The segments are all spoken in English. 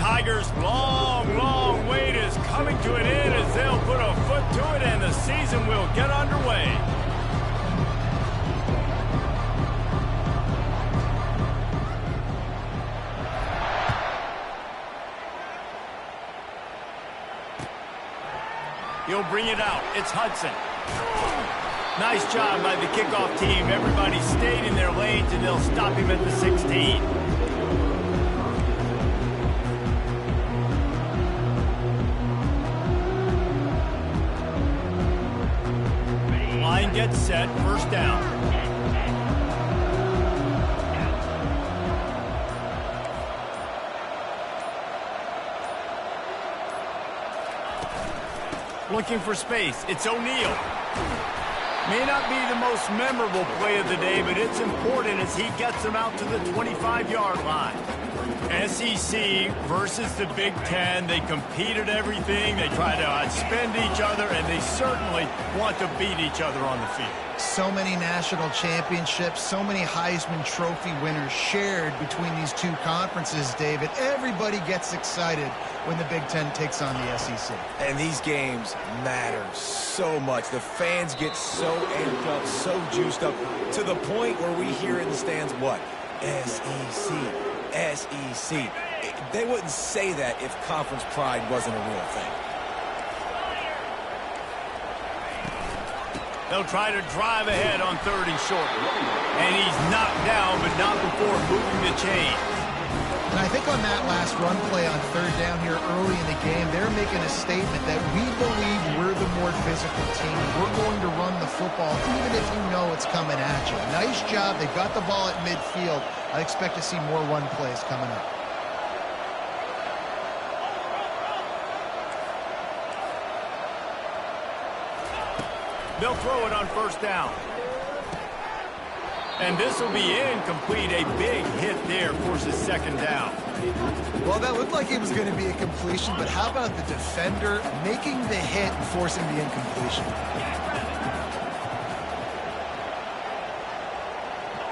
Tigers' long wait is coming to an end as they'll put a foot to it and the season will get underway. He'll bring it out. It's Hudson. Nice job by the kickoff team. Everybody stayed in their lanes, and they'll stop him at the 16. Line gets set. First down. Looking for space. It's O'Neal. May not be the most memorable play of the day, but it's important as he gets them out to the 25-yard line. SEC versus the Big Ten. They compete at everything. They try to outspend each other, and they certainly want to beat each other on the field. So many national championships, so many Heisman Trophy winners shared between these two conferences, David. Everybody gets excited when the Big Ten takes on the SEC. And these games matter so much. The fans get so amped up, so juiced up, to the point where we hear in the stands, what? SEC. SEC. They wouldn't say that if conference pride wasn't a real thing. They'll try to drive ahead on 3rd and short. And he's knocked down, but not before moving the chain. And I think on that last run play on 3rd down here early in the game, they're making a statement that we believe we're the more physical team. We're going to run the football even if you know it's coming at you. Nice job. They got the ball at midfield. I expect to see more run plays coming up. They'll throw it on 1st down. And this will be incomplete. A big hit there forces 2nd down. Well, that looked like it was going to be a completion, but how about the defender making the hit and forcing the incompletion?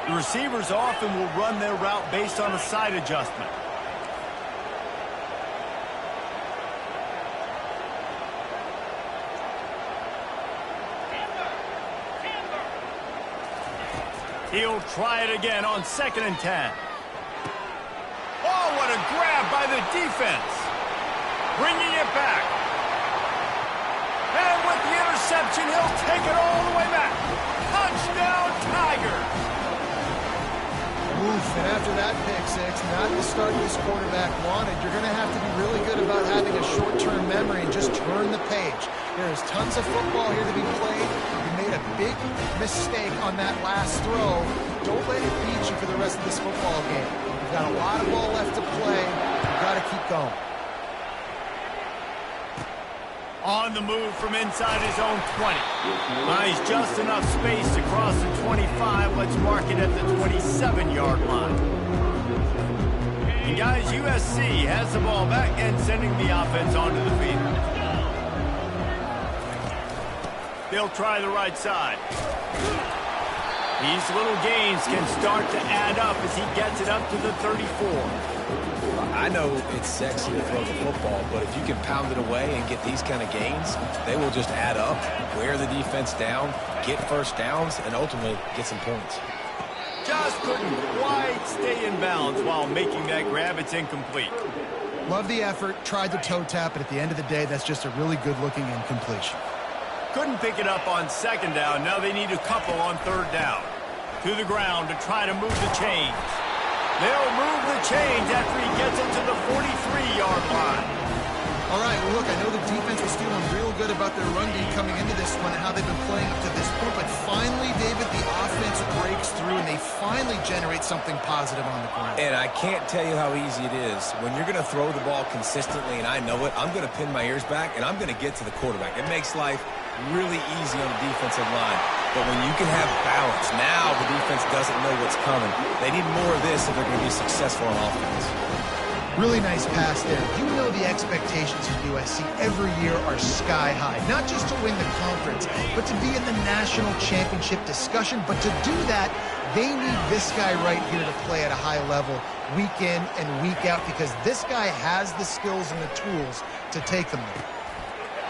The receivers often will run their route based on a side adjustment. He'll try it again on 2nd and 10. Oh, what a grab by the defense. Bringing it back. And with the interception, he'll take it all the way back. Touchdown, Tigers. Oof, and after that pick six, not the start this quarterback wanted. You're going to have to be really good about having a short-term memory and just turn the page. There's tons of football here to be played. You made a big mistake on that last throw. Don't let it beat you for the rest of this football game. You've got a lot of ball left to play. You've got to keep going. On the move from inside his own 20. Nice, just enough space to cross the 25. Let's mark it at the 27-yard line. And guys, USC has the ball back and sending the offense onto the field. They'll try the right side. These little gains can start to add up as he gets it up to the 34. I know it's sexy to throw the football, but if you can pound it away and get these kind of gains, they will just add up, wear the defense down, get 1st downs, and ultimately get some points. Just couldn't quite stay in balance while making that grab. It's incomplete. Love the effort, tried to toe tap, but at the end of the day, that's just a really good-looking incompletion. Couldn't pick it up on 2nd down. Now they need a couple on 3rd down. To the ground to try to move the chains. They'll move the chains after he gets it to the 43-yard line. All right, well, look, I know the defense was feeling real good about their run D coming into this one and how they've been playing up to this point, but finally, David, the offense breaks through and they finally generate something positive on the ground. And I can't tell you how easy it is. When you're going to throw the ball consistently, and I know it, I'm going to pin my ears back, and I'm going to get to the quarterback. It makes life really easy on the defensive line. But when you can have balance, now the defense doesn't know what's coming. They need more of this if they're going to be successful on offense. Really nice pass there. You know the expectations of USC every year are sky high. Not just to win the conference, but to be in the national championship discussion. But to do that, they need this guy right here to play at a high level. week in and week out because this guy has the skills and the tools to take them there.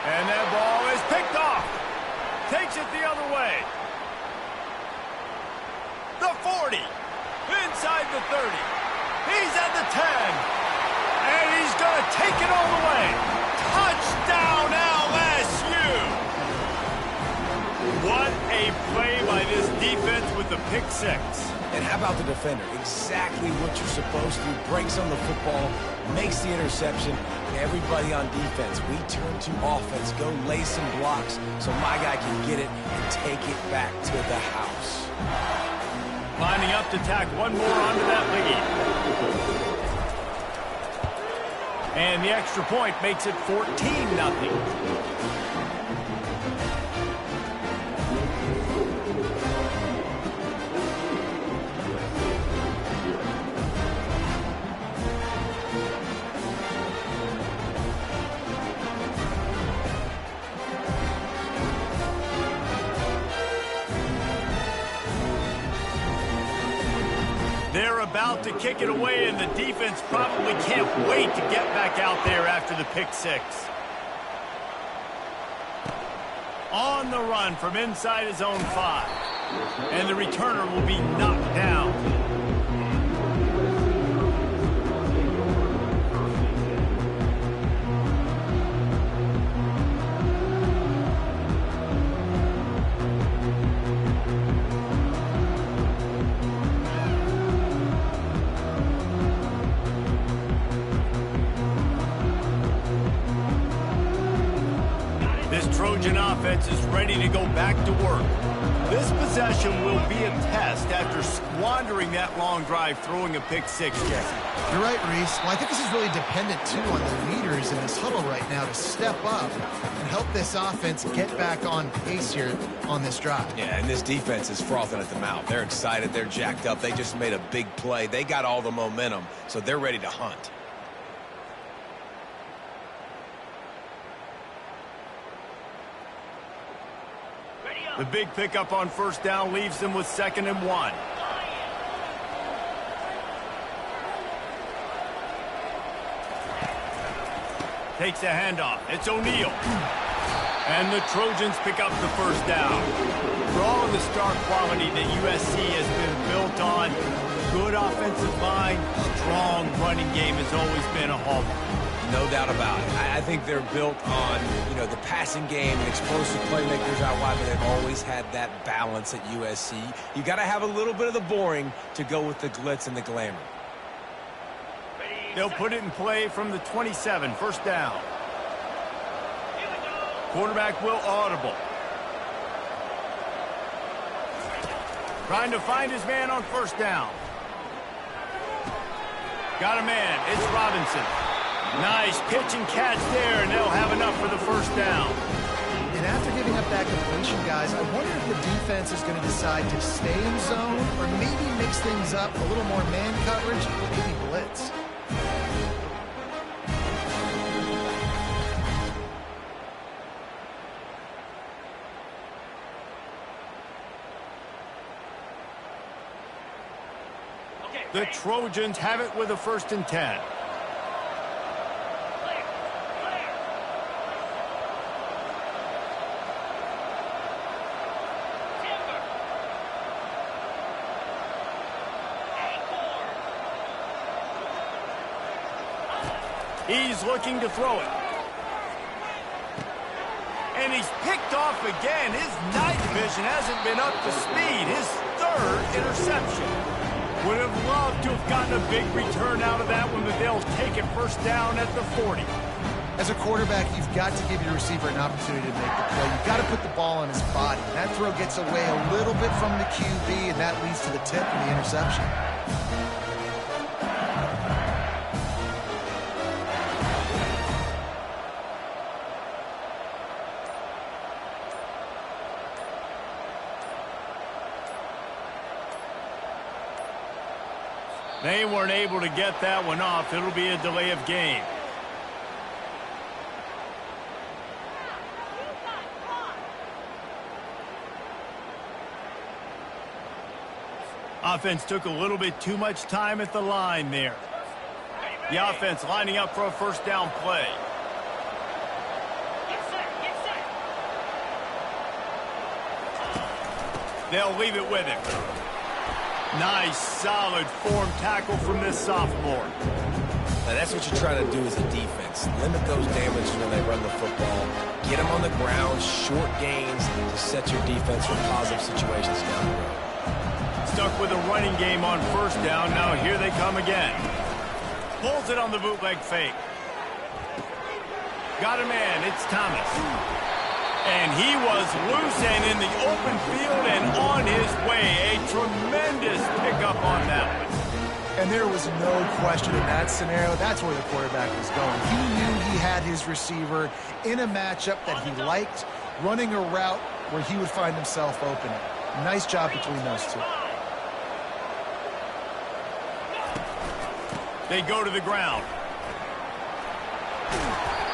And that ball is picked off. Takes it the other way. The 40. Inside the 30. He's at the 10. And he's going to take it all the way. Touchdown, LSU! What a play by this defense with the pick six. And how about the defender? Exactly what you're supposed to. Breaks on the football, makes the interception. Everybody on defense, we turn to offense. Go lay some blocks so my guy can get it and take it back to the house. Lining up to tack one more onto that lead. And the extra point makes it 14-0. They're about to kick it away, and the defense probably can't wait to get back out there after the pick six. On the run from inside his own 5. And the returner will be knocked down. Trojan offense is ready to go back to work. This possession will be a test after squandering that long drive throwing a pick six, Jesse. You're right, Reese. Well, I think this is really dependent, too, on the leaders in this huddle right now to step up and help this offense get back on pace here on this drive. Yeah, and this defense is frothing at the mouth. They're excited. They're jacked up. They just made a big play. They got all the momentum, so they're ready to hunt. The big pickup on first down leaves them with 2nd and 1. Takes a handoff. It's O'Neal. And the Trojans pick up the first down. For all of the star quality that USC has been built on, good offensive line, strong running game has always been a hallmark. No doubt about it. I think they're built on, the passing game and explosive playmakers out wide, but they've always had that balance at USC. You got to have a little bit of the boring to go with the glitz and the glamour. They'll put it in play from the 27, first down. Quarterback will audible. Trying to find his man on first down. Got a man. It's Robinson. Nice pitch and catch there, and they'll have enough for the first down. And after giving up that completion, guys, I wonder if the defense is going to decide to stay in zone or maybe mix things up, a little more man coverage, maybe blitz. The Trojans have it with a 1st and 10. He's looking to throw it. And he's picked off again. His night vision hasn't been up to speed. His 3rd interception. Would have loved to have gotten a big return out of that one, but they'll take it first down at the 40. As a quarterback, you've got to give your receiver an opportunity to make the play. You've got to put the ball on his body. That throw gets away a little bit from the QB, and that leads to the tip and the interception. They weren't able to get that one off. It'll be a delay of game. Offense took a little bit too much time at the line there. The offense lining up for a first down play. They'll leave it with him. Nice, solid form tackle from this sophomore. Now that's what you're trying to do as a defense. Limit those damages when they run the football. Get them on the ground, short gains to set your defense for positive situations down the road. Stuck with a running game on first down. Now here they come again. Pulls it on the bootleg fake. Got a man. It's Thomas. And he was loose and in the open field and on his way. A tremendous pickup on that one. And there was no question in that scenario. That's where the quarterback was going. He knew he had his receiver in a matchup that he liked, running a route where he would find himself open. Nice job between those two. They go to the ground.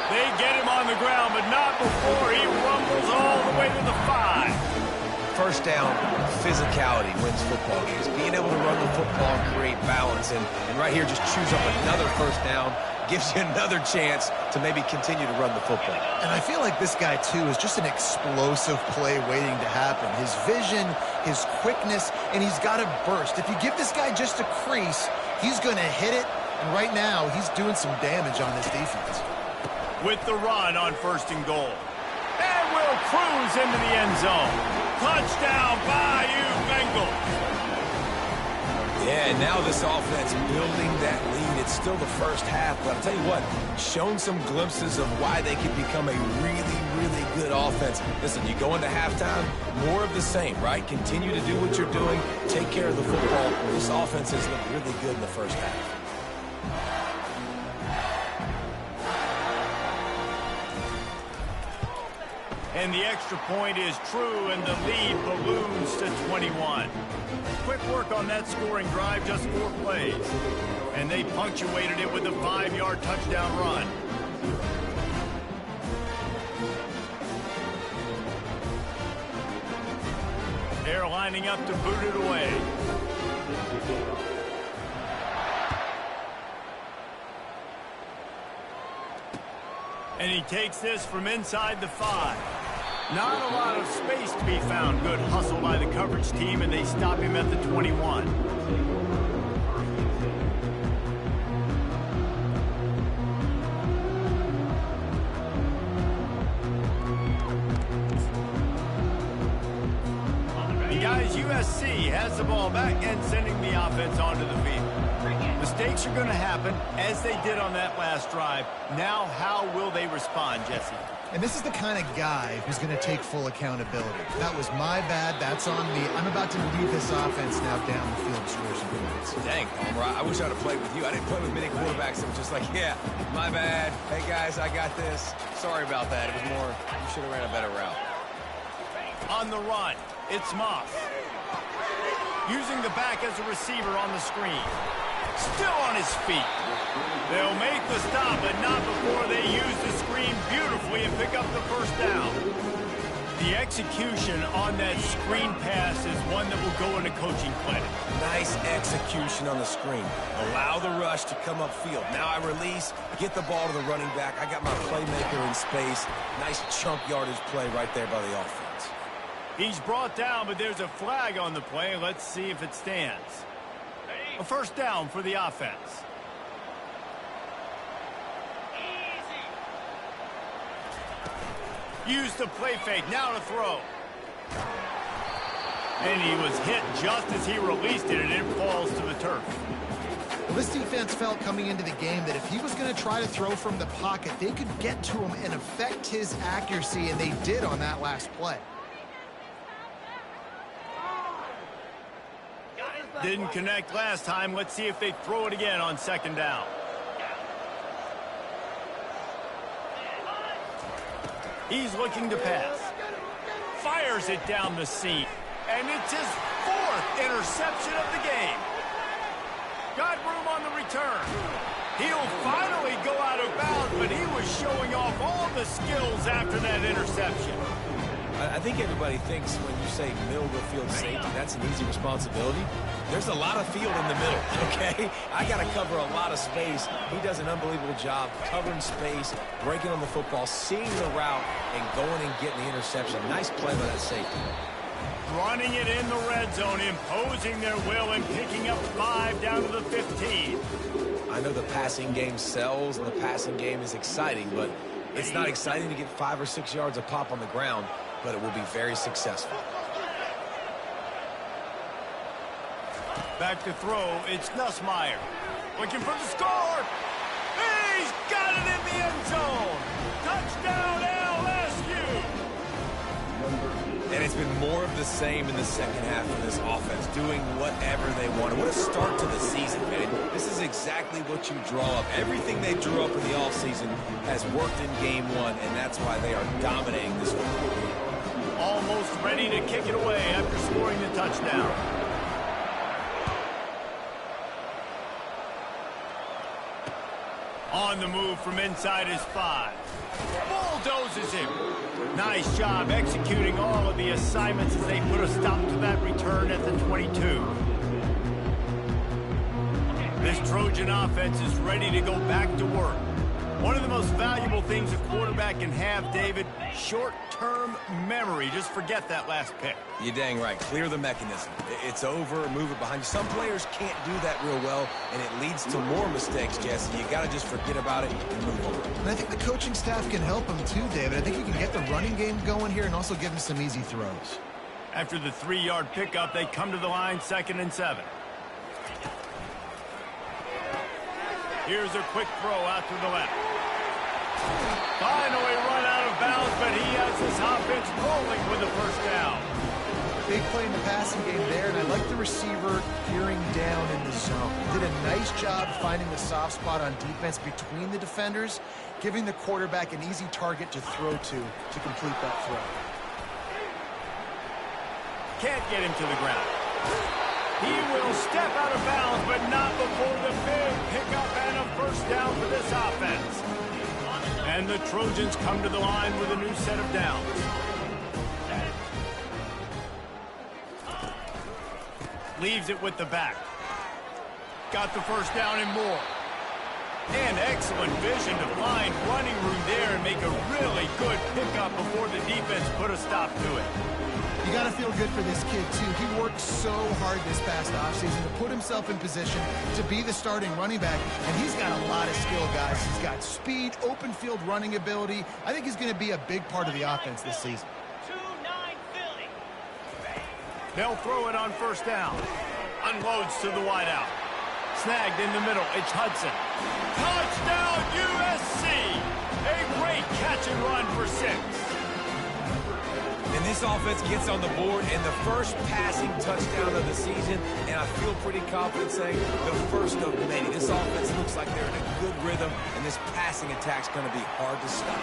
They get him on the ground, but not before he rumbles all the way to the 5. First down, physicality wins football games. Being able to run the football and create balance. And right here, just choose up another first down. Gives you another chance to maybe continue to run the football. And I feel like this guy, too, is just an explosive play waiting to happen. His vision, his quickness, and he's got a burst. If you give this guy just a crease, he's going to hit it. And right now, he's doing some damage on this defense. With the run on first and goal. And will cruise into the end zone. Touchdown, Bayou Bengals. Yeah, now this offense building that lead. It's still the first half, but I'll tell you what, shown some glimpses of why they could become a really, really good offense. Listen, you go into halftime, more of the same, right? Continue to do what you're doing. Take care of the football. This offense has looked really good in the first half. And the extra point is true, and the lead balloons to 21. Quick work on that scoring drive, just 4 plays. And they punctuated it with a 5-yard touchdown run. They're lining up to boot it away. And he takes this from inside the 5. Not a lot of space to be found. Good hustle by the coverage team, and they stop him at the 21. And guys, USC has the ball back and sending the offense onto the field. Mistakes are going to happen, as they did on that last drive. Now, how will they respond, Jesse? And this is the kind of guy who's going to take full accountability. That was my bad. That's on me. I'm about to lead this offense now down the field to score some points. Dang, Palmer, I wish I'd have played with you. I didn't play with many quarterbacks that were just like, yeah, my bad. Hey, guys, I got this. Sorry about that. It was more, you should have ran a better route. On the run, it's Moss. Using the back as a receiver on the screen. Still on his feet. They'll make the stop, but not before they use the screen beautifully and pick up the first down. The execution on that screen pass is one that will go in a coaching clinic. Nice execution on the screen. Allow the rush to come upfield. Now I release, get the ball to the running back. I got my playmaker in space. Nice chunk yardage play right there by the offense. He's brought down, but there's a flag on the play. Let's see if it stands. A first down for the offense. Use the play fake. Now to throw. And he was hit just as he released it, and it falls to the turf. Well, this defense felt coming into the game that if he was going to try to throw from the pocket, they could get to him and affect his accuracy, and they did on that last play. Didn't connect last time. Let's see if they throw it again on second down. He's looking to pass. Fires it down the seam. And it's his 4th interception of the game. Got room on the return. He'll finally go out of bounds, but he was showing off all the skills after that interception. I think everybody thinks when you say middle of the field safety, that's an easy responsibility. There's a lot of field in the middle, okay? I got to cover a lot of space. He does an unbelievable job covering space, breaking on the football, seeing the route, and going and getting the interception. Nice play by that safety. Running it in the red zone, imposing their will and picking up 5 down to the 15. I know the passing game sells and the passing game is exciting, but it's not exciting to get 5 or 6 yards a pop on the ground, but it will be very successful. Back to throw, it's Nussmeier. Looking for the score. He's got it in the end zone. Touchdown, LSU. And it's been more of the same in the second half of this offense, doing whatever they want. What a start to the season, man. This is exactly what you draw up. Everything they drew up in the offseason has worked in game one, and that's why they are dominating this football game. Almost ready to kick it away after scoring the touchdown. On the move from inside his 5. Bulldozes him. Nice job executing all of the assignments as they put a stop to that return at the 22. This Trojan offense is ready to go back to work. One of the most valuable things a quarterback can have, David, short-term memory. Just forget that last pick. You're dang right. Clear the mechanism. It's over, move it behind you. Some players can't do that real well, and it leads to more mistakes, Jesse. You got to just forget about it and move on. And I think the coaching staff can help him too, David. I think you can get the running game going here and also give him some easy throws. After the 3-yard pickup, they come to the line, 2nd and 7. Here's a quick throw out to the left. Finally run out of bounds, but he has this offense rolling with the first down. Big play in the passing game there, and I like the receiver gearing down in the zone. Did a nice job finding the soft spot on defense between the defenders, giving the quarterback an easy target to throw to complete that throw. Can't get him to the ground. He will step out of bounds, but not before the big pickup and a first down for this offense. And the Trojans come to the line with a new set of downs. Leaves it with the back. Got the first down and more. And excellent vision to find running room there and make a really good pickup before the defense put a stop to it. You got to feel good for this kid, too. He worked so hard this past offseason to put himself in position to be the starting running back, and he's got a lot of skill, guys. He's got speed, open field running ability. I think he's going to be a big part of the offense this season. 2-9 Philly. They'll throw it on first down. Unloads to the wideout. Snagged in the middle. It's Hudson. Touchdown, USC! A great catch and run for 6. And this offense gets on the board in the first passing touchdown of the season, and I feel pretty confident saying the first of many. This offense looks like they're in a good rhythm, and this passing attack's going to be hard to stop.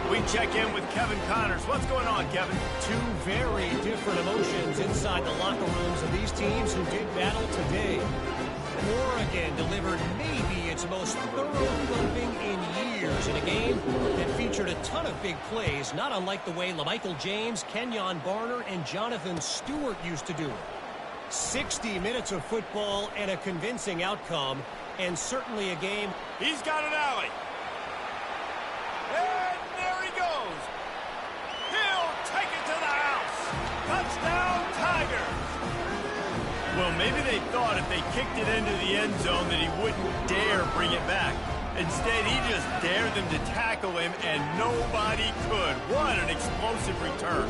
We check in with Kevin Connors. What's going on, Kevin? Two very different emotions inside the locker rooms of these teams who did battle today. Oregon delivered maybe its most thorough thumping in years in a game that featured a ton of big plays, not unlike the way LaMichael James, Kenyon Barner, and Jonathan Stewart used to do it. 60 minutes of football and a convincing outcome, and certainly a game. He's got an alley. And there he goes. He'll take it to the house. Touchdown, Tigers. Well, maybe they thought if they kicked it into the end zone that he wouldn't dare bring it back. Instead, he just dared them to tackle him, and nobody could. What an explosive return.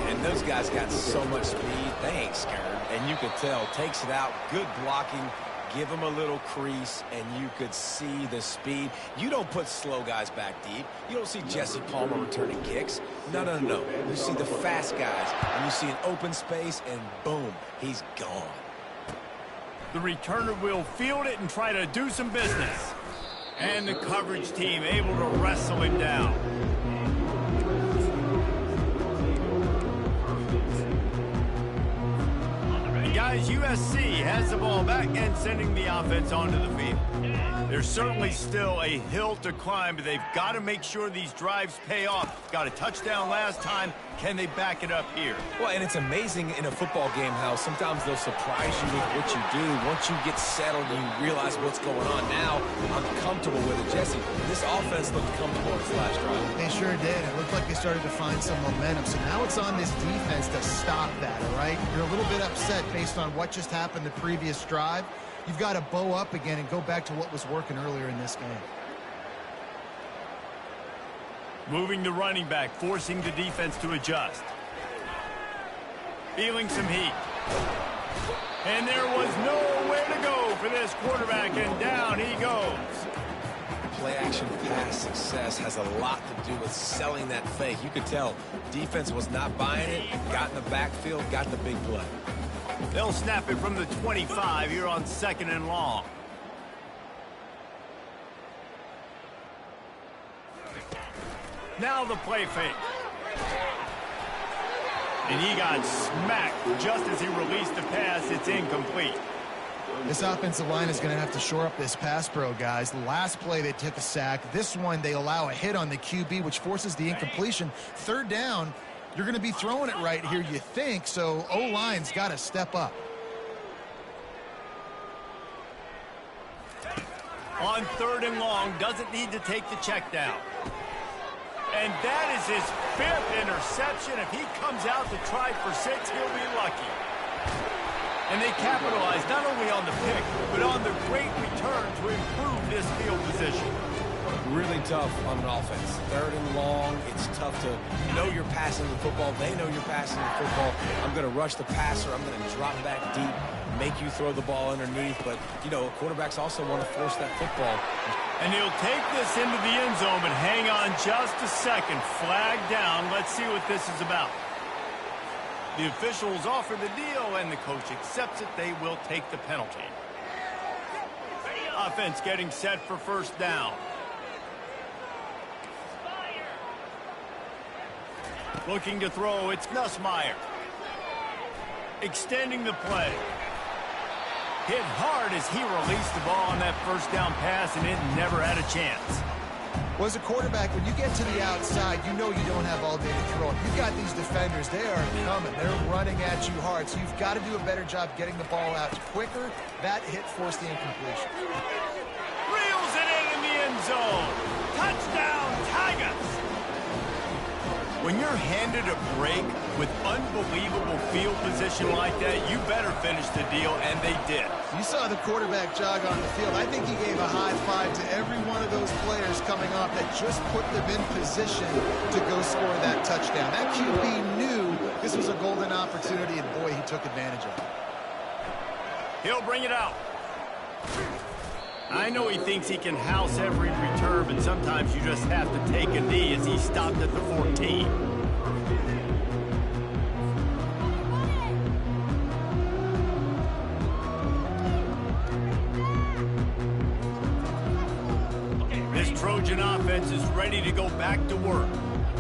And those guys got so much speed, they ain't scared. And you could tell, takes it out, good blocking, give him a little crease, and you could see the speed. You don't put slow guys back deep. You don't see Jesse Palmer returning kicks. No, no, no. You see the fast guys, and you see an open space, and boom, he's gone. The returner will field it and try to do some business. And the coverage team able to wrestle him down. He got guys, USC has the ball back and sending the offense onto the field. There's certainly still a hill to climb, but they've got to make sure these drives pay off. Got a touchdown last time. Can they back it up here? Well, and it's amazing in a football game how sometimes they'll surprise you with what you do. Once you get settled and you realize what's going on now, I'm comfortable with it, Jesse. This offense looked comfortable in this last drive. They sure did. It looked like they started to find some momentum. So now it's on this defense to stop that, all right? You're a little bit upset based on what just happened the previous drive. You've got to bow up again and go back to what was working earlier in this game. Moving the running back, forcing the defense to adjust. Feeling some heat. And there was nowhere to go for this quarterback, and down he goes. Play-action pass success has a lot to do with selling that fake. You could tell defense was not buying it, got in the backfield, got the big play. They'll snap it from the 25 here on 2nd and long. Now the play fake. And he got smacked just as he released the pass. It's incomplete. This offensive line is going to have to shore up this pass pro, guys. The last play they took a sack. This one they allow a hit on the QB, which forces the incompletion. 3rd down, you're going to be throwing it right here, you think, so O-line's got to step up. On 3rd and long, doesn't need to take the check down. And that is his 5th interception. If he comes out to try for 6, he'll be lucky. And they capitalize not only on the pick, but on the great return to improve this field position. Really tough on an offense. 3rd and long, it's tough to know you're passing the football. They know you're passing the football. I'm going to rush the passer. I'm going to drop back deep, make you throw the ball underneath. But, you know, quarterbacks also want to force that football. And he'll take this into the end zone, but hang on just a second. Flag down. Let's see what this is about. The officials offer the deal, and the coach accepts it. They will take the penalty. Offense getting set for 1st down. Looking to throw, it's Nussmeier. Extending the play. Hit hard as he released the ball on that 1st down pass, and it never had a chance. Well, as a quarterback, when you get to the outside, you know you don't have all day to throw. You've got these defenders. They are coming. They're running at you hard, so you've got to do a better job getting the ball out quicker. That hit forced the incompletion. Reels it in the end zone. Touchdown, Tigers. When you're handed a break with unbelievable field position like that, you better finish the deal, and they did. You saw the quarterback jog on the field. I think he gave a high five to every one of those players coming off that just put them in position to go score that touchdown. That QB knew this was a golden opportunity, and boy, he took advantage of it. He'll bring it out. I know he thinks he can house every return, but sometimes you just have to take a knee as he stopped at the 14. This Trojan offense is ready to go back to work.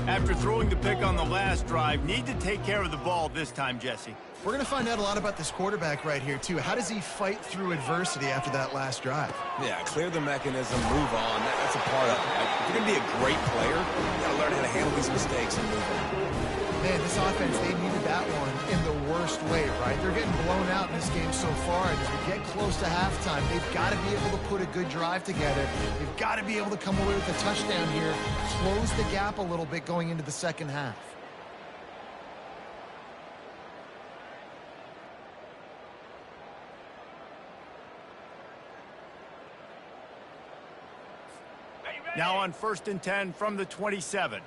After throwing the pick on the last drive, need to take care of the ball this time, Jesse. We're going to find out a lot about this quarterback right here, too. How does he fight through adversity after that last drive? Yeah, clear the mechanism, move on. That's a part of it. Right? If you're going to be a great player, you got to learn how to handle these mistakes and move on. Man, this offense, they needed that one in the worst way, right? They're getting blown out in this game so far, and as we get close to halftime, they've got to be able to put a good drive together. They've got to be able to come away with a touchdown here, close the gap a little bit going into the second half. Now on 1st and 10 from the 27.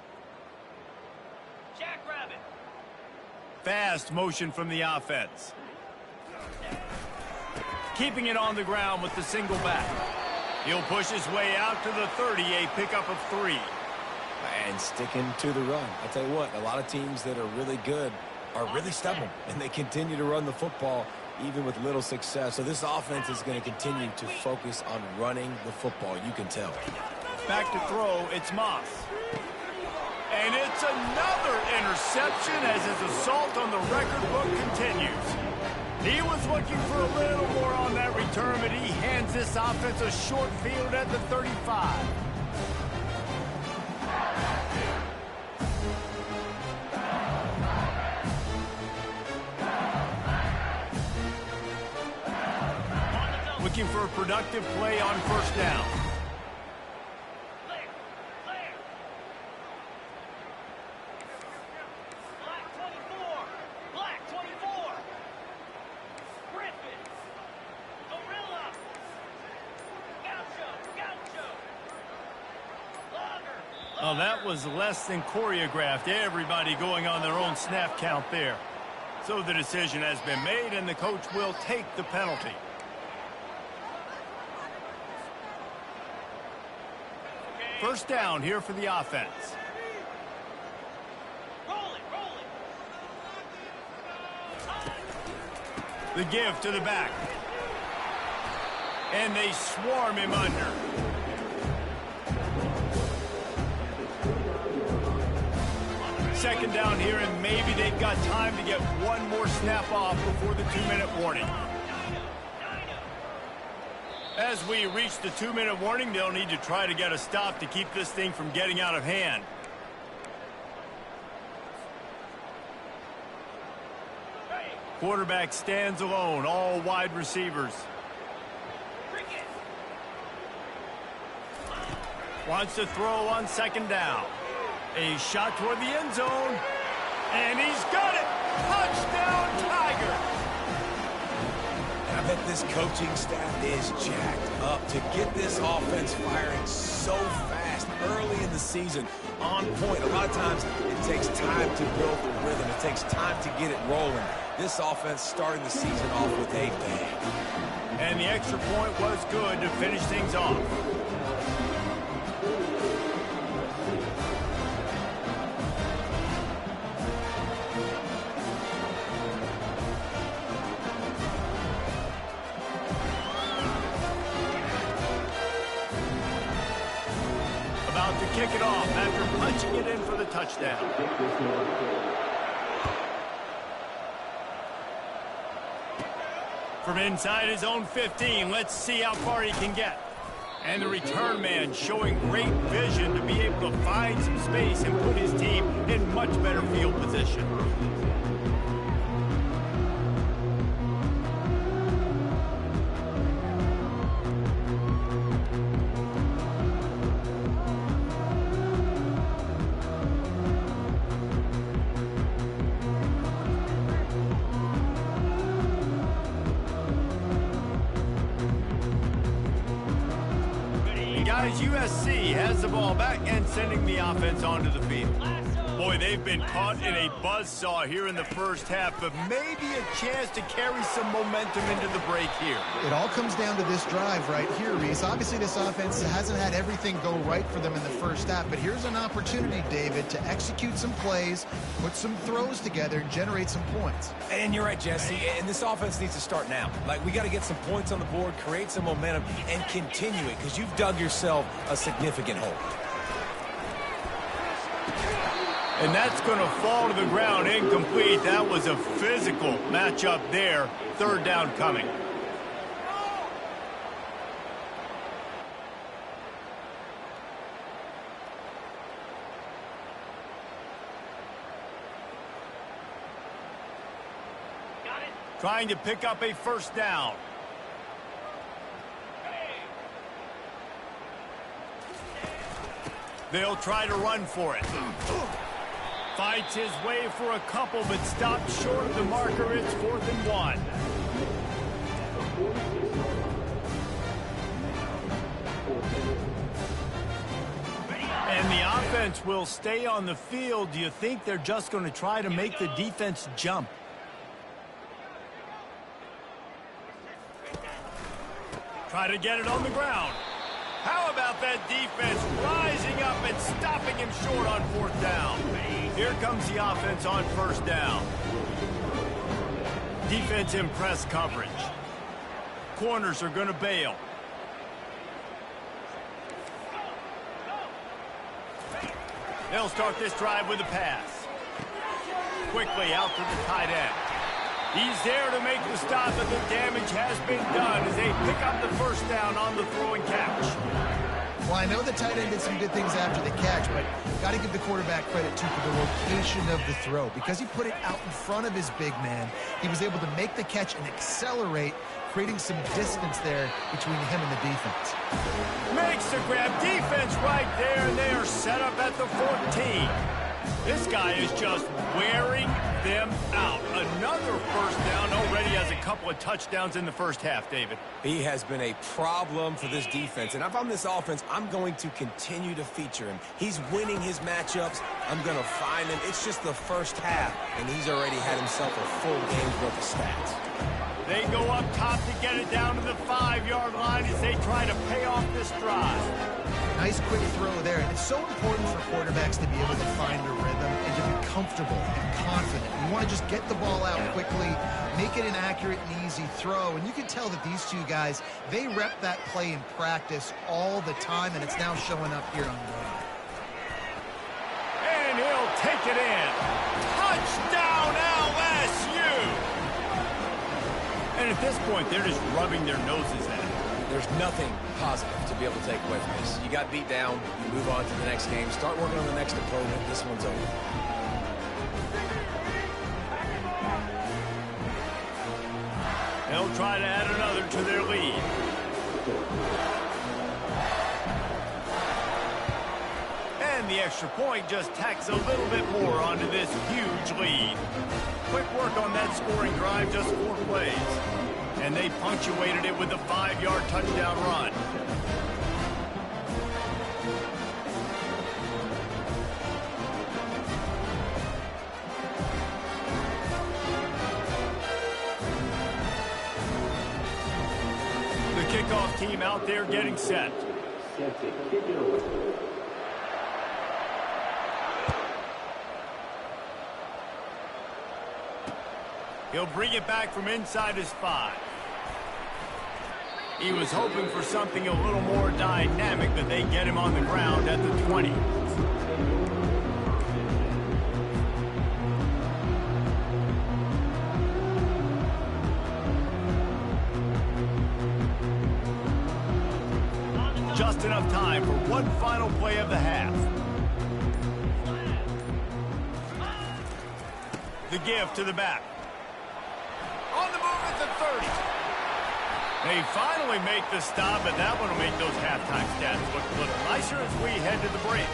Jackrabbit. Fast motion from the offense. Keeping it on the ground with the single back. He'll push his way out to the 30, a pickup of 3. And sticking to the run. I'll tell you what, a lot of teams that are really good are really stubborn, and they continue to run the football even with little success. So this offense is going to continue to focus on running the football, you can tell. Back to throw, it's Moss. And it's another interception as his assault on the record book continues. He was looking for a little more on that return, but he hands this offense a short field at the 35. Looking for a productive play on first down. Well, that was less than choreographed. Everybody going on their own snap count there. So the decision has been made, and the coach will take the penalty. First down here for the offense. The give to the back. And they swarm him under. Second down here, and maybe they've got time to get one more snap off before the 2-minute warning. As we reach the 2-minute warning, they'll need to try to get a stop to keep this thing from getting out of hand. Quarterback stands alone, all wide receivers. Wants to throw on second down. A shot toward the end zone. And he's got it! Touchdown, Tiger! I bet this coaching staff is jacked up to get this offense firing so fast early in the season, on point. A lot of times it takes time to build the rhythm. It takes time to get it rolling. This offense starting the season off with a bang. And the extra point was good to finish things off. About to kick it off after punching it in for the touchdown. From inside his own 15, let's see how far he can get. And the return man showing great vision to be able to find some space and put his team in much better field position. Guys, USC has the ball back and sending the offense onto the field. Boy, they've been caught in a buzzsaw here in the first half, but maybe a chance to carry some momentum into the break here. It all comes down to this drive right here, Reese. Obviously, this offense hasn't had everything go right for them in the first half, but here's an opportunity, David, to execute some plays, put some throws together, and generate some points. And you're right, Jesse, and this offense needs to start now. Like, we got to get some points on the board, create some momentum, and continue it, because you've dug yourself a significant hole. And that's going to fall to the ground incomplete. That was a physical matchup there. Third down coming. Trying to pick up a first down. They'll try to run for it. Fights his way for a couple, but stopped short of the marker. It's 4th and 1. And the offense will stay on the field. Do you think they're just going to try to make the defense jump? Try to get it on the ground. How about that defense rising up and stopping him short on 4th down? Here comes the offense on first down. Defense in press coverage. Corners are going to bail. They'll start this drive with a pass. Quickly out to the tight end. He's there to make the stop, but the damage has been done as they pick up the first down on the throw and catch. Well, I know the tight end did some good things after the catch, but got to give the quarterback credit, too, for the location of the throw. Because he put it out in front of his big man, he was able to make the catch and accelerate, creating some distance there between him and the defense. Makes the grab, defense right there, and they are set up at the 14. This guy is just wearing them out. Another first down, already has a couple of touchdowns in the first half, David. He has been a problem for this defense, and if I'm this offense, I'm going to continue to feature him. He's winning his matchups. I'm going to find him. It's just the first half, and he's already had himself a full game's worth of stats. They go up top to get it down to the 5-yard line as they try to pay off this drive. Nice quick throw there. And it's so important for quarterbacks to be able to find a rhythm and to be comfortable and confident. You want to just get the ball out quickly, make it an accurate and easy throw. And you can tell that these two guys, they rep that play in practice all the time, and it's now showing up here on game. And he'll take it in. Touchdown, LSU! And at this point, they're just rubbing their noses at it. There's nothing positive to be able to take away from this. You got beat down, you move on to the next game, start working on the next opponent. This one's over. They'll try to add another to their lead. And the extra point just tacks a little bit more onto this huge lead. Quick work on that scoring drive, just 4 plays. And they punctuated it with a 5-yard touchdown run. The kickoff team out there getting set. He'll bring it back from inside his 5. He was hoping for something a little more dynamic, but they get him on the ground at the 20. Just enough time for one final play of the half. The give to the back. On the move at the 30. They finally make the stop, but that one will make those halftime stats look a little nicer as we head to the break.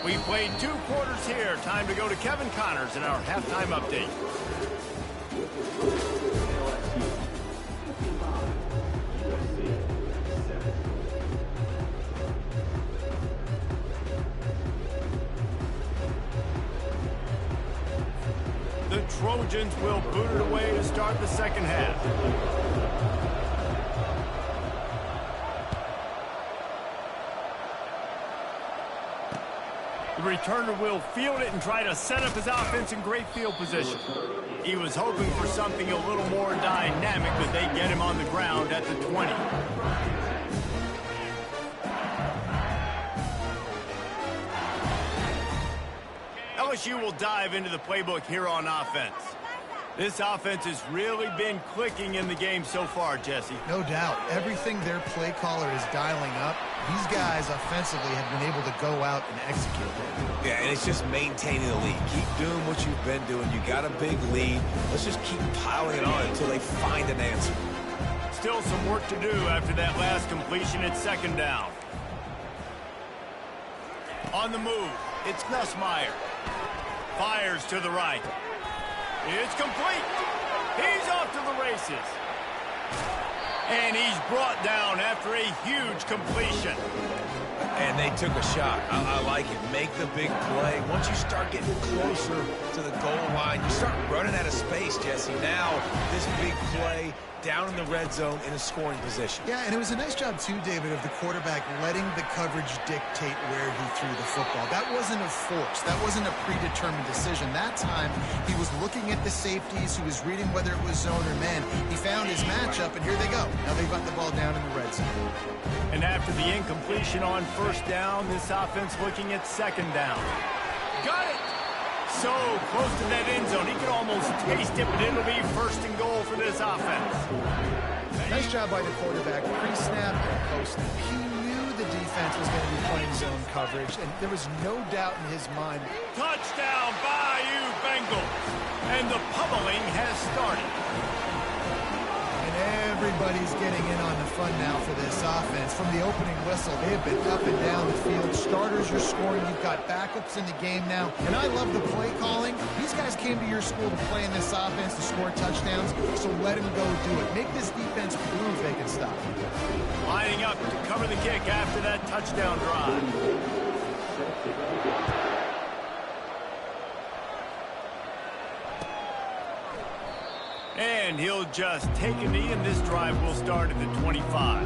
We played 2 quarters here. Time to go to Kevin Connors in our halftime update. The Trojans will boot it away to start the second half. The returner will field it and try to set up his offense in great field position. He was hoping for something a little more dynamic, but they get him on the ground at the 20. LSU will dive into the playbook here on offense. This offense has really been clicking in the game so far, Jesse. No doubt. Everything their play caller is dialing up, these guys offensively have been able to go out and execute it. Yeah, and it's just maintaining the lead. Keep doing what you've been doing. You got a big lead. Let's just keep piling it on until they find an answer. Still some work to do after that last completion at second down. On the move, it's Nussmeier. Fires to the right. It's complete. He's off to the races. And he's brought down after a huge completion. And they took a shot. I like it. Make the big play. Once you start getting closer to the goal line, you start running out of space, Jesse. Now, this big play down in the red zone in a scoring position. Yeah, and it was a nice job, too, David, of the quarterback letting the coverage dictate where he threw the football. That wasn't a force. That wasn't a predetermined decision. That time, he was looking at the safeties. He was reading whether it was zone or man. He found his matchup, and here they go. Now they've got the ball down in the red zone. And after the incompletion on first down, this offense looking at second down. Got it! So close to that end zone. He can almost taste it, but it'll be first and goal for this offense. Nice job by the quarterback. Pre-snap and post-snap. He knew the defense was going to be playing zone coverage, and there was no doubt in his mind. Touchdown, Bayou Bengals. And the pummeling has started. And everybody's getting in on the fun now for this offense. From the opening whistle, they have been up and down the field. Starters are scoring. You've got backups in the game now. And I love the play calling. These guys came to your school to play in this offense to score touchdowns, so let them go do it. Make this defense prove they can stop. Lining up to cover the kick after that touchdown drive. And he'll just take a knee, and this drive will start at the 25.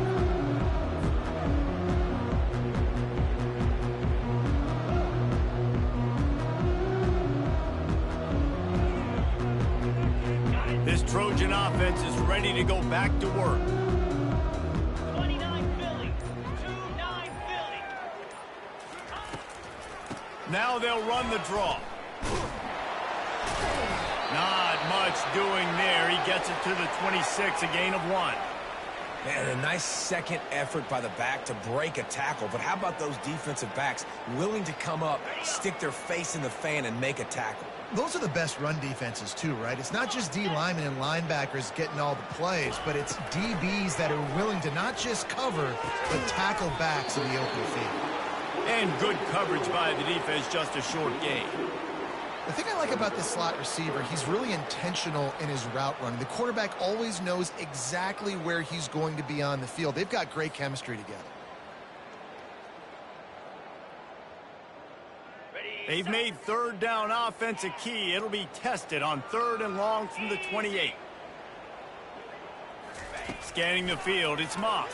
This Trojan offense is ready to go back to work. 29 Philly. 2-9 Philly. Now they'll run the draw. Not much doing there. He gets it to the 26, a gain of 1. Man, a nice second effort by the back to break a tackle. But how about those defensive backs willing to come up, stick their face in the fan, and make a tackle? Those are the best run defenses, too, right? It's not just D linemen and linebackers getting all the plays, but it's DBs that are willing to not just cover, but tackle backs in the open field. And good coverage by the defense, just a short gain. The thing I like about this slot receiver, he's really intentional in his route running. The quarterback always knows exactly where he's going to be on the field. They've got great chemistry together. They've made third down offense a key. It'll be tested on 3rd and long from the 28. Scanning the field, it's Moss.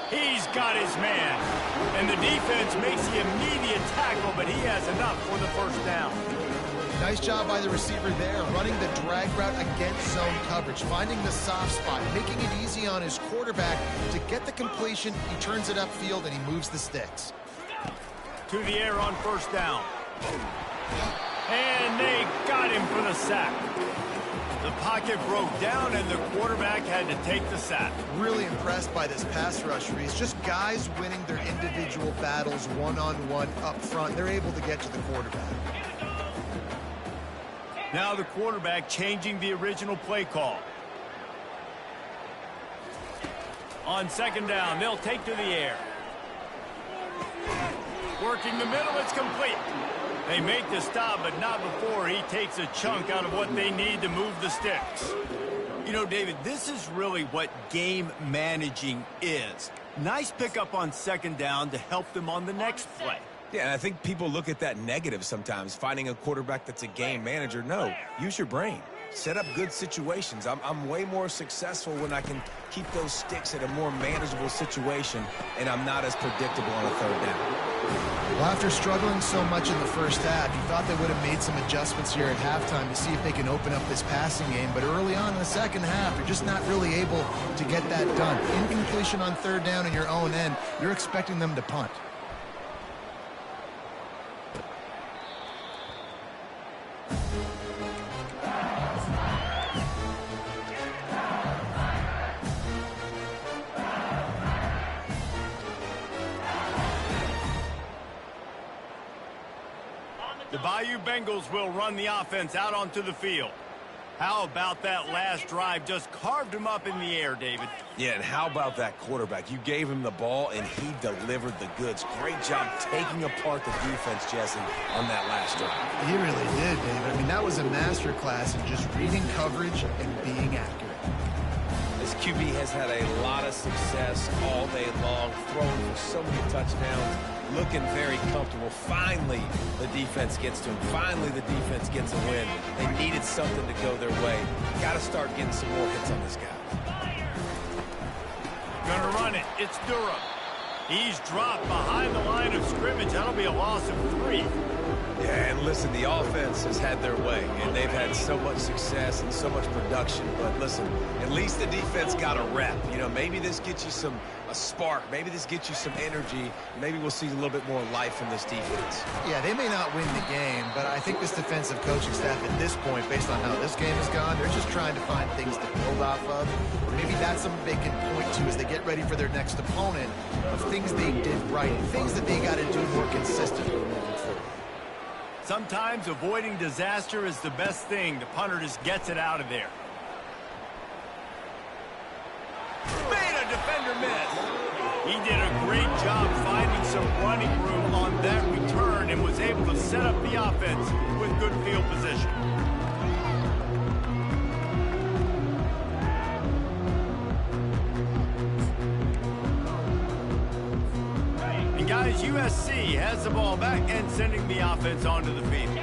He's got his man. And the defense makes the immediate tackle, but he has enough for the first down. Nice job by the receiver there, running the drag route against zone coverage, finding the soft spot, making it easy on his quarterback to get the completion. He turns it upfield, and he moves the sticks. To the air on first down. And they got him for the sack. The pocket broke down, and the quarterback had to take the sack. Really impressed by this pass rush, Reese. Just guys winning their individual battles one-on-one up front. They're able to get to the quarterback. Now the quarterback changing the original play call. On second down, they'll take to the air. Working the middle, it's complete. They make the stop, but not before he takes a chunk out of what they need to move the sticks. You know, David, this is really what game managing is. Nice pickup on second down to help them on the next play. Yeah, and I think people look at that negative sometimes, finding a quarterback that's a game manager. No, use your brain. Set up good situations. I'm way more successful when I can keep those sticks at a more manageable situation, and I'm not as predictable on a third down. Well, after struggling so much in the first half, you thought they would have made some adjustments here at halftime to see if they can open up this passing game. But early on in the second half, you're just not really able to get that done. Incompletion on third down in your own end, you're expecting them to punt. The Bayou Bengals will run the offense out onto the field. How about that last drive? Just carved him up in the air, David. Yeah, and how about that quarterback? You gave him the ball, and he delivered the goods. Great job taking apart the defense, Jesse, on that last drive. He really did, David. I mean, that was a masterclass in just reading coverage and being accurate. This QB has had a lot of success all day long, throwing for so many touchdowns, looking very comfortable. Finally, the defense gets to him. Finally, the defense gets a win. They needed something to go their way. Got to start getting some more hits on this guy. Gonna run it. It's Durham. He's dropped behind the line of scrimmage. That'll be a loss of 3. Yeah, and listen, the offense has had their way, and they've had so much success and so much production. But listen, at least the defense got a rep. You know, maybe this gets you a spark. Maybe this gets you some energy. Maybe we'll see a little bit more life from this defense. Yeah, they may not win the game, but I think this defensive coaching staff at this point, based on how this game has gone, they're just trying to find things to build off of. Maybe that's something they can point to as they get ready for their next opponent, of things they did right, things that they got to do more consistently moving forward. Sometimes avoiding disaster is the best thing. The punter just gets it out of there. Made a defender miss. He did a great job finding some running room on that return and was able to set up the offense with good field position. And guys, USC has the ball back and sending the offense onto the field.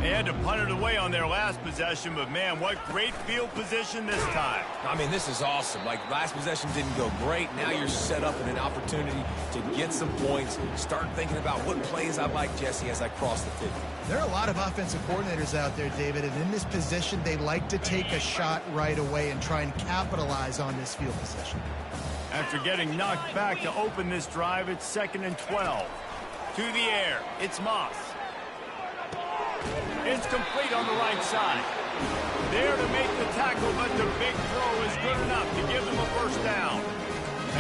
They had to punt it away on their last possession, but man, what great field position this time. I mean, this is awesome. Like, last possession didn't go great. Now you're set up in an opportunity to get some points. Start thinking about what plays I like, Jesse, as I cross the 50. There are a lot of offensive coordinators out there, David, and in this position, they like to take a shot right away and try and capitalize on this field position. After getting knocked back to open this drive, it's 2nd and 12. To the air, it's Moss. It's complete on the right side. There to make the tackle, but the big throw is good enough to give them a first down.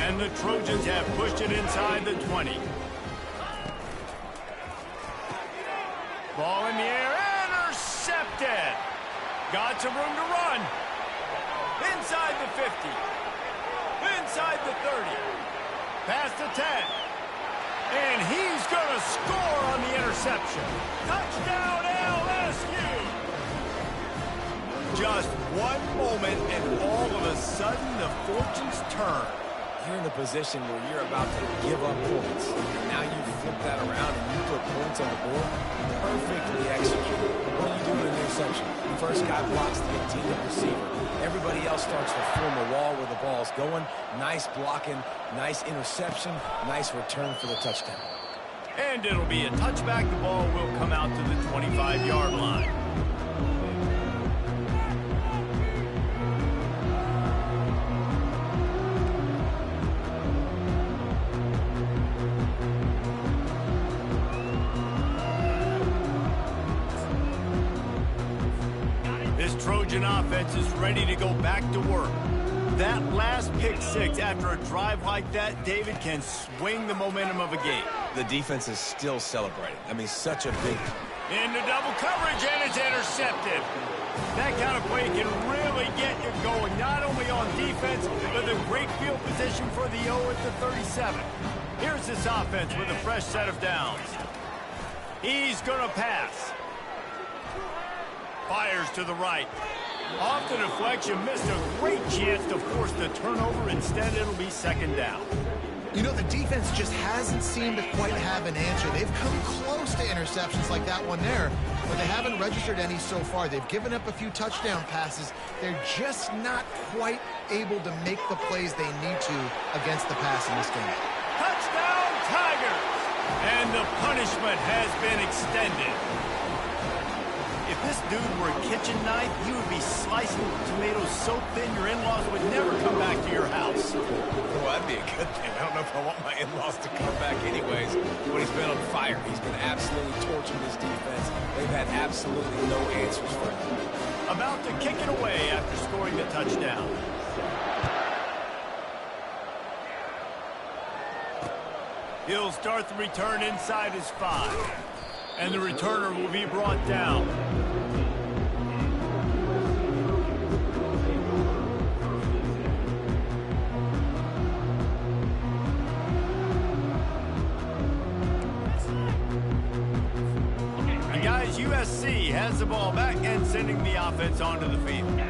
And the Trojans have pushed it inside the 20. Ball in the air, intercepted. Got some room to run. Inside the 50. Inside the 30. Past the 10. And he's going to score on the interception. Touchdown, LSU! Just one moment, and all of a sudden, the fortunes turn. You're in a position where you're about to give up points. Now you flip that around and you put points on the board. Perfectly executed. What do you do with an interception? First guy blocks the intended receiver. Everybody else starts to form a wall where the ball's going. Nice blocking, nice interception, nice return for the touchdown. And it'll be a touchback. The ball will come out to the 25-yard line. Trojan offense is ready to go back to work. That last pick six after a drive like that, David, can swing the momentum of a game. The defense is still celebrating. I mean, such a big... Into double coverage, and it's intercepted. That kind of play can really get you going, not only on defense, but the great field position for the O at the 37. Here's this offense with a fresh set of downs. He's going to pass. Fires to the right. Off the deflection, missed a great chance to force the turnover. Instead, it'll be 2nd down. You know, the defense just hasn't seemed to quite have an answer. They've come close to interceptions like that one there, but they haven't registered any so far. They've given up a few touchdown passes. They're just not quite able to make the plays they need to against the pass in this game. Touchdown, Tigers! And the punishment has been extended. If this dude were a kitchen knife, he would be slicing tomatoes so thin your in-laws would never come back to your house. Well, that'd be a good thing. I don't know if I want my in-laws to come back anyways, but he's been on fire. He's been absolutely torching this defense. They've had absolutely no answers for him. About to kick it away after scoring the touchdown. He'll start the return inside his 5. And the returner will be brought down. And guys, USC has the ball back and sending the offense onto the field.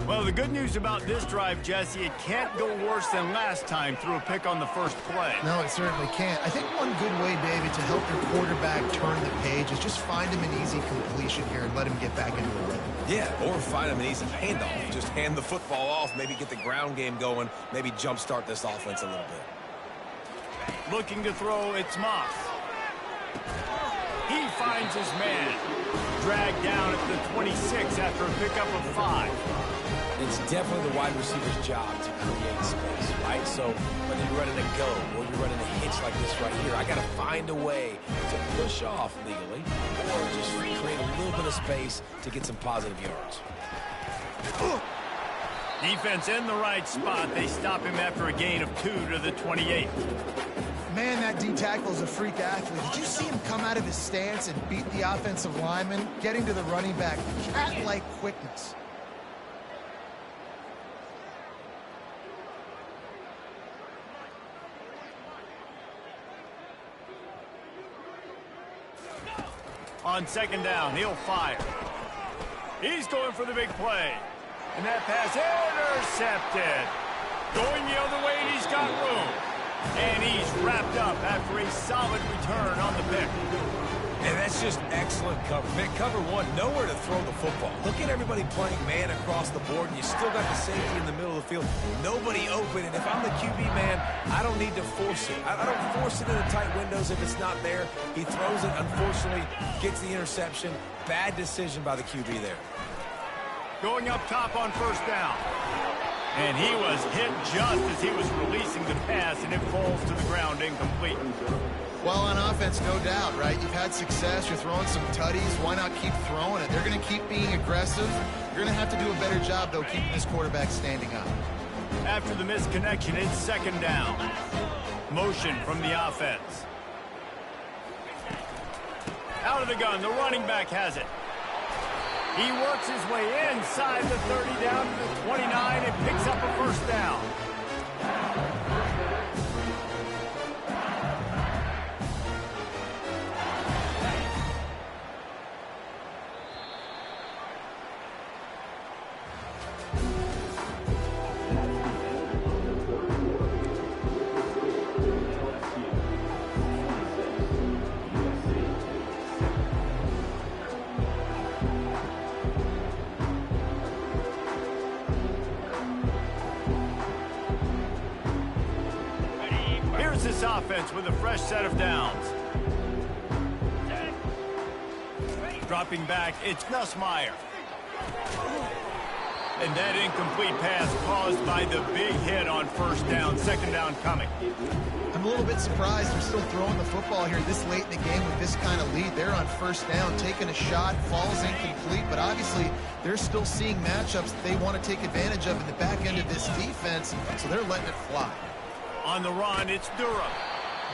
Well, the good news about this drive, Jesse, it can't go worse than last time through a pick on the first play. No, it certainly can't. I think one good way, David, to help your quarterback turn the page is just find him an easy completion here and let him get back into the rhythm. Yeah, or find him an easy handoff. Just hand the football off, maybe get the ground game going, maybe jumpstart this offense a little bit. Looking to throw, it's Moss. He finds his man. Dragged down at the 26 after a pickup of 5. It's definitely the wide receiver's job to create space, right? So whether you're running a go or you're running a hitch like this right here, I got to find a way to push off legally or just create a little bit of space to get some positive yards. Defense in the right spot. They stop him after a gain of 2 to the 28. Man, that D-tackle is a freak athlete. Did you see him come out of his stance and beat the offensive lineman, getting to the running back? Cat-like quickness. On second down, he'll fire. He's going for the big play. And that pass intercepted. Going the other way, and he's got room. And he's wrapped up after a solid return on the pick. And that's just excellent cover. Vic, cover one, nowhere to throw the football. Look at everybody playing man across the board, and you still got the safety in the middle of the field. Nobody open, and if I'm the QB man, I don't need to force it. I don't force it in the tight windows if it's not there. He throws it, unfortunately, gets the interception. Bad decision by the QB there. Going up top on first down. And he was hit just as he was releasing the pass, and it falls to the ground incomplete. Well, on offense, no doubt, right? You've had success. You're throwing some tutties. Why not keep throwing it? They're going to keep being aggressive. You're going to have to do a better job, though, keeping this quarterback standing up. After the missed connection, it's second down. Motion from the offense. Out of the gun, the running back has it. He works his way inside the 30 down to the 29 and picks up a first down. This offense with a fresh set of downs. Dropping back, it's Nussmeier. And that incomplete pass caused by the big hit on first down. Second down coming. I'm a little bit surprised they're still throwing the football here this late in the game with this kind of lead. They're on first down, taking a shot, falls incomplete, but obviously they're still seeing matchups that they want to take advantage of in the back end of this defense, so they're letting it fly. On the run, it's Durham.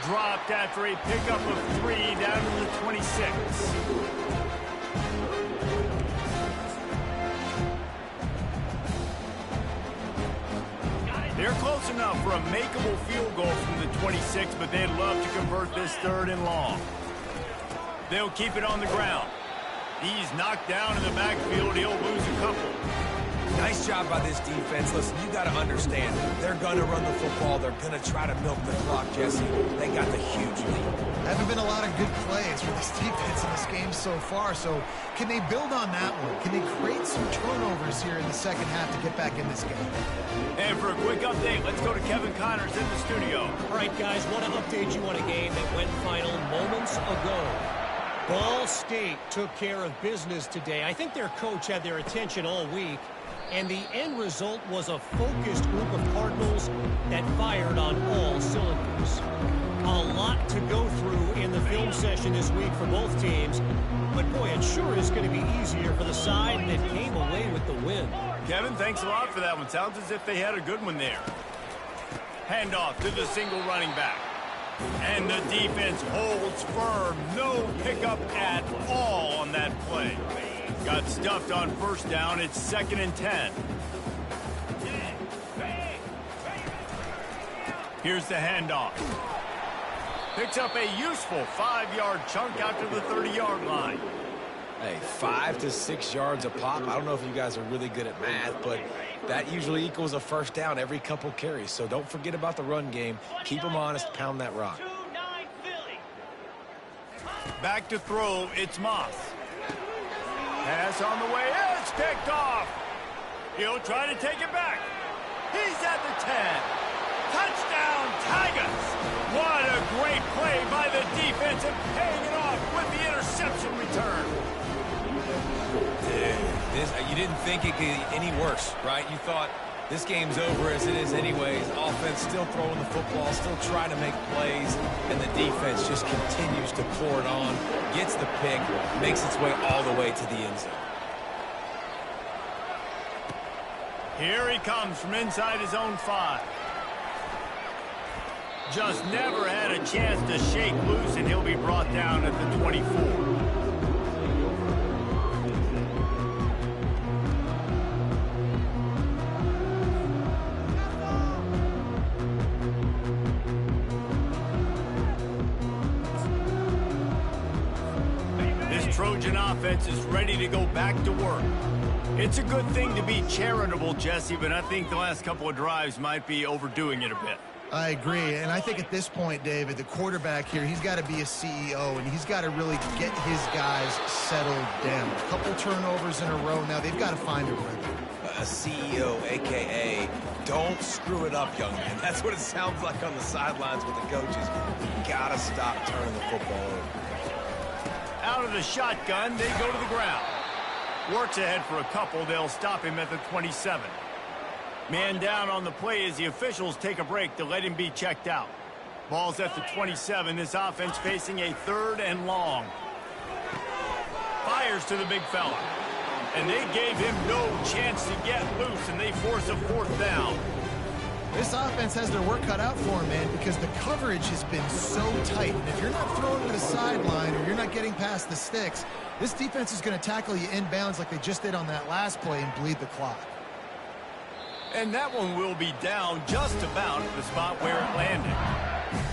Dropped after a pickup of 3 down to the 26. They're close enough for a makeable field goal from the 26, but they'd love to convert this third and long. They'll keep it on the ground. He's knocked down in the backfield. He'll lose a couple. Nice job by this defense. Listen, you got to understand, they're going to run the football. They're going to try to milk the clock, Jesse. They got the huge lead. Haven't been a lot of good plays for this defense in this game so far, so can they build on that one? Can they create some turnovers here in the second half to get back in this game? And for a quick update, let's go to Kevin Connors in the studio. All right, guys, want to update you on a game that went final moments ago. Ball State took care of business today. I think their coach had their attention all week. And the end result was a focused group of Cardinals that fired on all cylinders. A lot to go through in the film session this week for both teams. But, boy, it sure is going to be easier for the side that came away with the win. Kevin, thanks a lot for that one. Sounds as if they had a good one there. Handoff to the single running back. And the defense holds firm. No pickup at all on that play. Got stuffed on first down. It's 2nd and 10. Here's the handoff. Picks up a useful 5-yard chunk out to the 30-yard line. Hey, 5 to 6 yards a pop. I don't know if you guys are really good at math, but that usually equals a first down every couple carries. So don't forget about the run game. Keep them honest. Pound that rock. Back to throw. It's Moss. Pass on the way. It's picked off. He'll try to take it back. He's at the 10. Touchdown, Tigers. What a great play by the defense and paying it off with the interception. interception return. You didn't think it could get any worse, right? You thought this game's over as it is anyways. Offense still throwing the football, still trying to make plays, and the defense just continues to pour it on, gets the pick, makes its way all the way to the end zone. Here he comes from inside his own 5. Just never had a chance to shake loose, and he'll be brought down at the 24. Trojan offense is ready to go back to work. It's a good thing to be charitable, Jesse, but I think the last couple of drives might be overdoing it a bit. I agree, and I think at this point, David, the quarterback here, he's got to be a CEO, and he's got to really get his guys settled down. A couple turnovers in a row now. They've got to find a rhythm. A CEO, a.k.a. don't screw it up, young man. That's what it sounds like on the sidelines with the coaches. You got to stop turning the football over. Out of the shotgun, they go to the ground. Works ahead for a couple. They'll stop him at the 27. Man down on the play as the officials take a break to let him be checked out. Ball's at the 27. This offense facing a 3rd and long. Fires to the big fella. And they gave him no chance to get loose, and they force a 4th down. This offense has their work cut out for them, man, because the coverage has been so tight. And if you're not throwing to the sideline or you're not getting past the sticks, this defense is going to tackle you inbounds like they just did on that last play and bleed the clock. And that one will be down just about at the spot where it landed.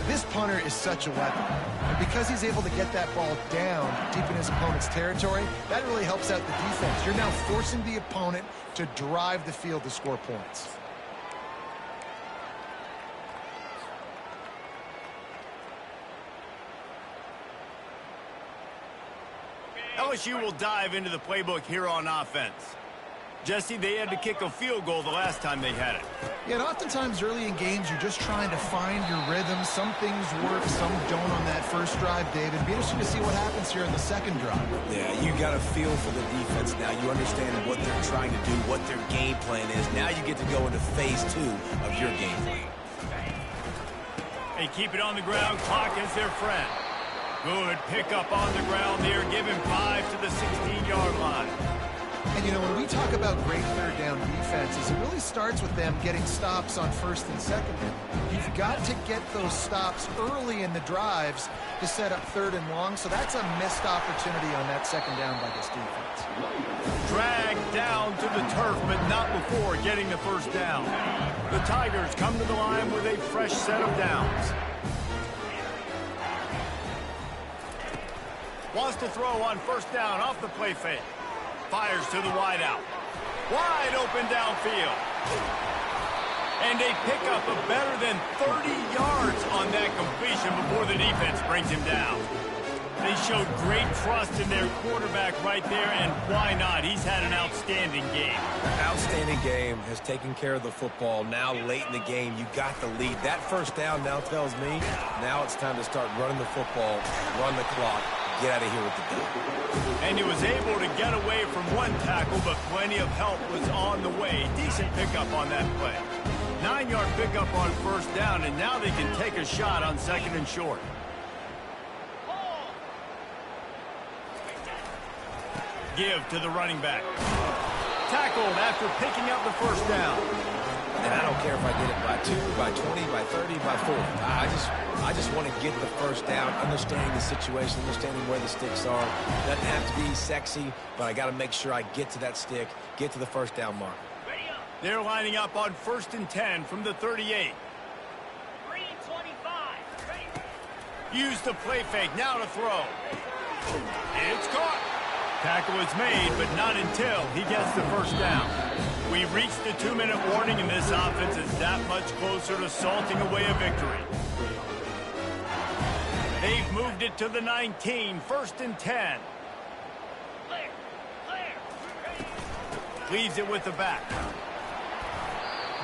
This punter is such a weapon. And because he's able to get that ball down deep in his opponent's territory, that really helps out the defense. You're now forcing the opponent to drive the field to score points. LSU will dive into the playbook here on offense. Jesse, they had to kick a field goal the last time they had it. Yeah, and oftentimes early in games, you're just trying to find your rhythm. Some things work, some don't on that first drive, David. Be interesting to see what happens here in the second drive. Yeah, you got a feel for the defense now. You understand what they're trying to do, what their game plan is. Now you get to go into phase 2 of your game plan. They keep it on the ground. Clock is their friend. Good pickup on the ground there. Give him 5 to the 16-yard line. And, you know, when we talk about great third down defenses, it really starts with them getting stops on 1st and 2nd. You've got to get those stops early in the drives to set up 3rd and long, so that's a missed opportunity on that 2nd down by this defense. Dragged down to the turf, but not before getting the 1st down. The Tigers come to the line with a fresh set of downs. Wants to throw on 1st down off the play fake. Fires to the wideout. Wide open downfield. And they pick up a better than 30 yards on that completion before the defense brings him down. They showed great trust in their quarterback right there, and why not? He's had an outstanding game. Outstanding game, has taken care of the football. Now late in the game, you got the lead. That 1st down now tells me now it's time to start running the football, run the clock, get out of here with the ball. And he was able to get away from one tackle, but plenty of help was on the way. Decent pickup on that play. 9-yard pickup on 1st down, and now they can take a shot on 2nd and short. Give to the running back. Tackled after picking up the 1st down. And I don't care if I get it by 2, by 20, by 30, by 40. I just want to get the 1st down, understanding the situation, understanding where the sticks are. Doesn't have to be sexy, but I got to make sure I get to that stick, get to the 1st down mark. They're lining up on 1st and 10 from the 38. 3-25. Use the play fake, now to throw. It's caught. Tackle is made, but not until he gets the 1st down. We've reached the 2-minute warning, and this offense is that much closer to salting away a victory. They've moved it to the 19, 1st and 10. Clear. Leaves it with the back.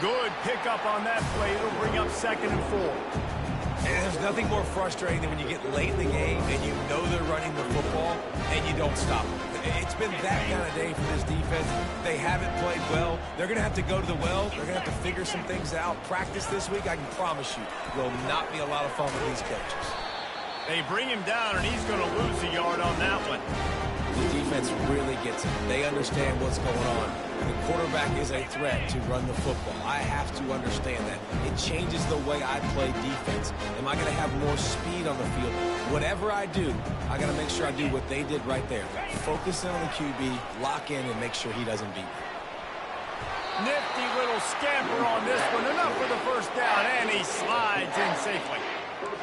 Good pickup on that play. It'll bring up 2nd and 4. And there's nothing more frustrating than when you get late in the game and you know they're running the football and you don't stop them. It's been that kind of day for this defense. They haven't played well. They're going to have to go to the well. They're going to have to figure some things out. Practice this week, I can promise you, will not be a lot of fun with these coaches. They bring him down, and he's going to lose a yard on that one. The defense really gets it. They understand what's going on. The quarterback is a threat to run the football. I have to understand that. It changes the way I play defense. Am I going to have more speed on the field? Whatever I do, I got to make sure I do what they did right there. Focus in on the QB, lock in, and make sure he doesn't beat me. Nifty little scamper on this one. Enough for the first down, and he slides in safely.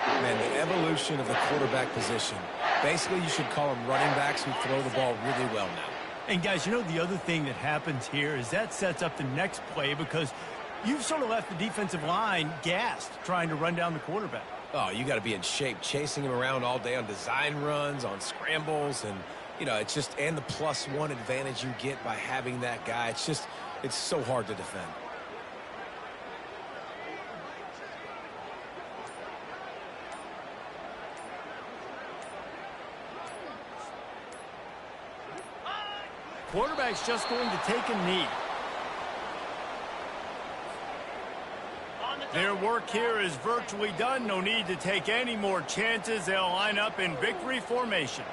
Man, the evolution of the quarterback position. Basically, you should call them running backs who throw the ball really well now. And, guys, you know the other thing that happens here is that sets up the next play because you've sort of left the defensive line gassed trying to run down the quarterback. Oh, you got to be in shape, chasing him around all day on design runs, on scrambles, and, you know, it's just, and the +1 advantage you get by having that guy. It's just, it's so hard to defend. Quarterback's just going to take a knee. Their work here is virtually done. No need to take any more chances. They'll line up in victory formation.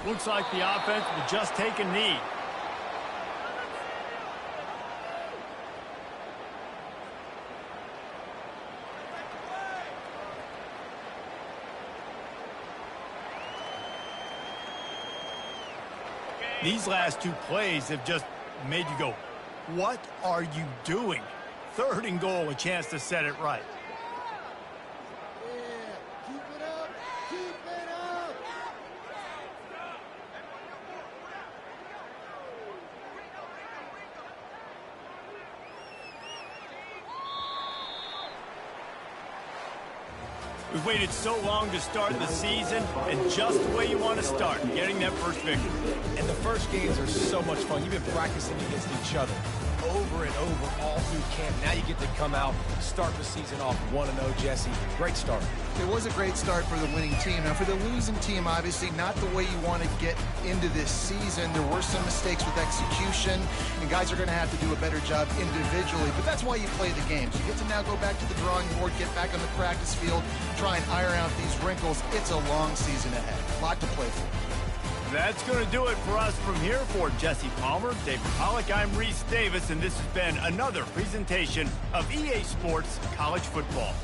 Looks like the offense will just take a knee. These last two plays have just made you go, what are you doing? 3rd and goal, a chance to set it right. Yeah, keep it up, keep it up. We've waited so long to start the season, and just the way you want to start, getting that first victory. And the first games are so much fun. You've been practicing against each other over and over all through camp. Now you get to come out, start the season off 1-0, Jesse. Great start. It was a great start for the winning team. Now, for the losing team, obviously not the way you want to get into this season. There were some mistakes with execution, and guys are going to have to do a better job individually. But that's why you play the games. You get to now go back to the drawing board, get back on the practice field, try and iron out these wrinkles. It's a long season ahead. A lot to play for. That's going to do it for us from here. For Jesse Palmer, David Pollack, I'm Reese Davis, and this has been another presentation of EA Sports College Football.